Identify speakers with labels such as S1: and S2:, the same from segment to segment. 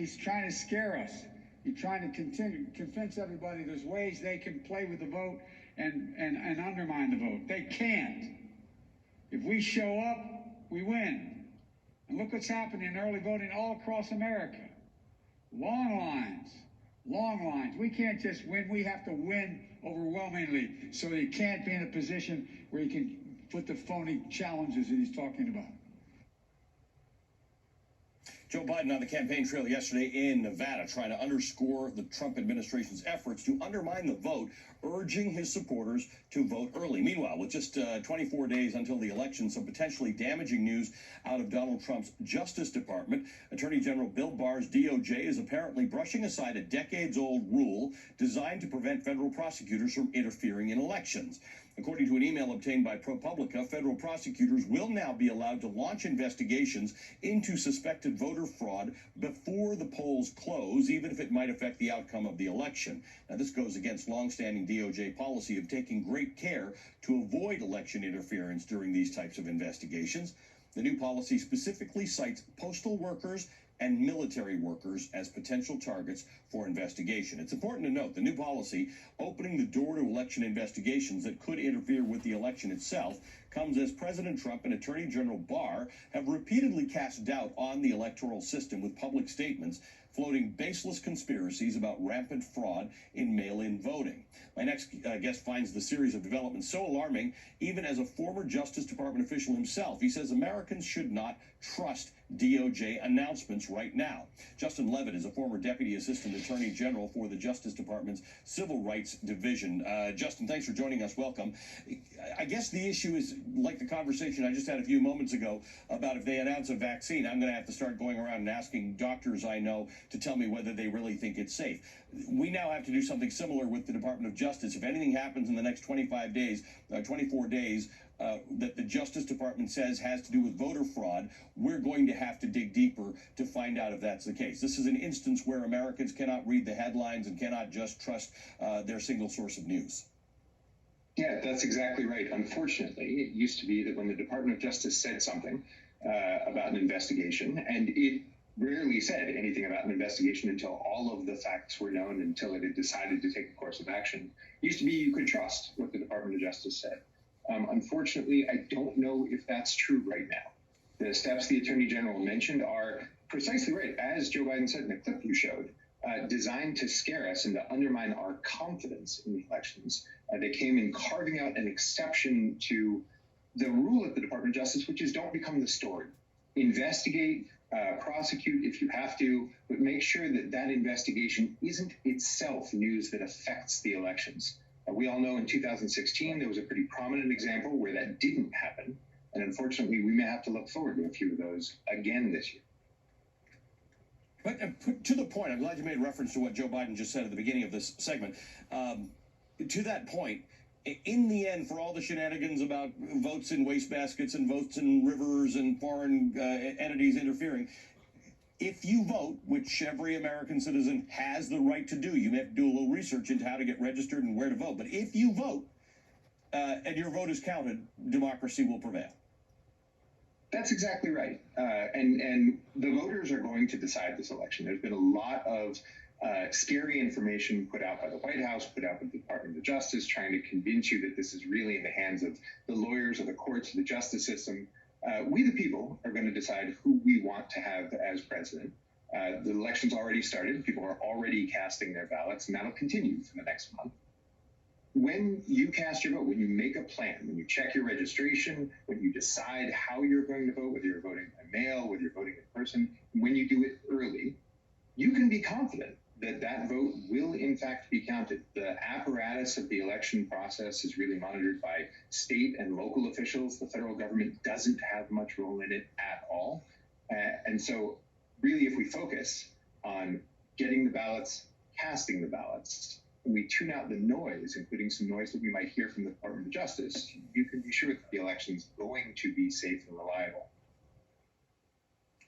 S1: he's trying to scare us. He's trying to convince everybody there's ways they can play with the vote and undermine the vote. They can't. If we show up, we win. And look what's happening in early voting all across America. Long lines, long lines. We can't just win. We have to win overwhelmingly. So he can't be in a position where he can put the phony challenges that he's talking about.
S2: Joe Biden on the campaign trail yesterday in Nevada, trying to underscore the Trump administration's efforts to undermine the vote, urging his supporters to vote early. Meanwhile, with just 24 days until the election, some potentially damaging news out of Donald Trump's Justice Department. Attorney General Bill Barr's DOJ is apparently brushing aside a decades-old rule designed to prevent federal prosecutors from interfering in elections. According to an email obtained by ProPublica, federal prosecutors will now be allowed to launch investigations into suspected voter fraud before the polls close, even if it might affect the outcome of the election. Now, this goes against longstanding DOJ policy of taking great care to avoid election interference during these types of investigations. The new policy specifically cites postal workers and military workers as potential targets for investigation. It's important to note the new policy opening the door to election investigations that could interfere with the election itself comes as President Trump and Attorney General Barr have repeatedly cast doubt on the electoral system with public statements floating baseless conspiracies about rampant fraud in mail-in voting. My next guest finds the series of developments so alarming, even as a former Justice Department official himself. He says Americans should not trust DOJ announcements right now. Justin Levitt is a former Deputy Assistant Attorney General for the Justice Department's Civil Rights Division. Justin, thanks for joining us. Welcome. I guess the issue is, like the conversation I just had a few moments ago about if they announce a vaccine, I'm going to have to start going around and asking doctors I know to tell me whether they really think it's safe. We now have to do something similar with the Department of Justice. If anything happens in the next 24 days, that the Justice Department says has to do with voter fraud, we're going to have to dig deeper to find out if that's the case. This is an instance where Americans cannot read the headlines and cannot just trust their single source of news.
S3: Yeah, that's exactly right. Unfortunately, it used to be that when the Department of Justice said something about an investigation, and it rarely said anything about an investigation until all of the facts were known, until it had decided to take a course of action, it used to be you could trust what the Department of Justice said. Unfortunately, I don't know if that's true right now. The steps the Attorney General mentioned are precisely right, as Joe Biden said in the clip you showed, designed to scare us and to undermine our confidence in the elections. They came in carving out an exception to the rule at the Department of Justice, which is don't become the story. Investigate, prosecute if you have to, but make sure that that investigation isn't itself news that affects the elections. We all know in 2016 there was a pretty prominent example where that didn't happen, and unfortunately we may have to look forward to a few of those again this year.
S2: But to the point, I'm glad you made reference to what Joe Biden just said at the beginning of this segment. To that point, in the end, for all the shenanigans about votes in wastebaskets and votes in rivers and foreign entities interfering, if you vote, which every American citizen has the right to do, you may have to do a little research into how to get registered and where to vote. But if you vote and your vote is counted, democracy will prevail.
S3: That's exactly right. And the voters are going to decide this election. There's been a lot of scary information put out by the White House, put out by the Department of Justice, trying to convince you that this is really in the hands of the lawyers or the courts or the justice system. We, the people, are going to decide who we want to have as president. The election's already started. People are already casting their ballots, and that'll continue for the next month. When you cast your vote, when you make a plan, when you check your registration, when you decide how you're going to vote, whether you're voting by mail, whether you're voting in person, when you do it early, you can be confident that that vote will in fact be counted. The apparatus of the election process is really monitored by state and local officials. The federal government doesn't have much role in it at all. And so really, if we focus on getting the ballots, casting the ballots, and we tune out the noise, including some noise that we might hear from the Department of Justice, you can be sure that the election is going to be safe and reliable.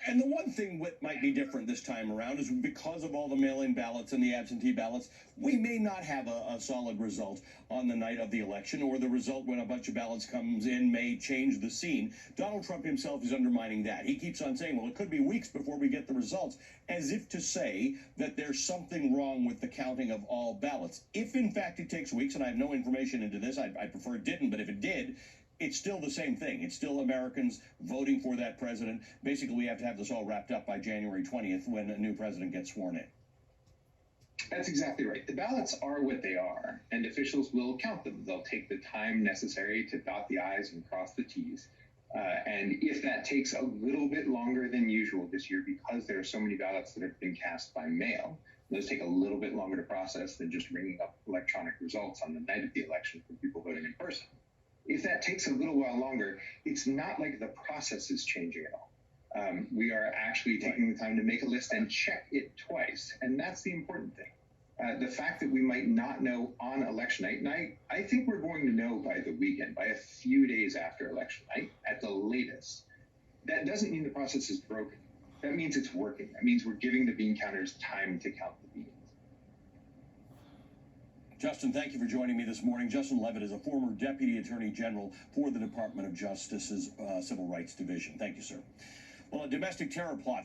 S2: And the one thing that might be different this time around is because of all the mail-in ballots and the absentee ballots, we may not have a solid result on the night of the election, or the result when a bunch of ballots comes in may change the scene. Donald Trump himself is undermining that. He keeps on saying, well, it could be weeks before we get the results, as if to say that there's something wrong with the counting of all ballots. If, in fact, it takes weeks, and I have no information into this, I prefer it didn't, but if it did, it's still the same thing. It's still Americans voting for that president. Basically, we have to have this all wrapped up by January 20th when a new president gets sworn in.
S3: That's exactly right. The ballots are what they are, and officials will count them. They'll take the time necessary to dot the I's and cross the T's. And if that takes a little bit longer than usual this year, because there are so many ballots that have been cast by mail, those take a little bit longer to process than just ringing up electronic results on the night of the election for people voting in person. If that takes a little while longer, it's not like the process is changing at all. We are actually taking the time to make a list and check it twice, and that's the important thing. The fact that we might not know on election night, and I think we're going to know by the weekend, by a few days after election night, at the latest. That doesn't mean the process is broken. That means it's working. That means we're giving the bean counters time to count the beans.
S2: Justin, thank you for joining me this morning. Justin Levitt is a former Deputy Attorney General for the Department of Justice's Civil Rights Division. Thank you, sir. Well, a domestic terror plot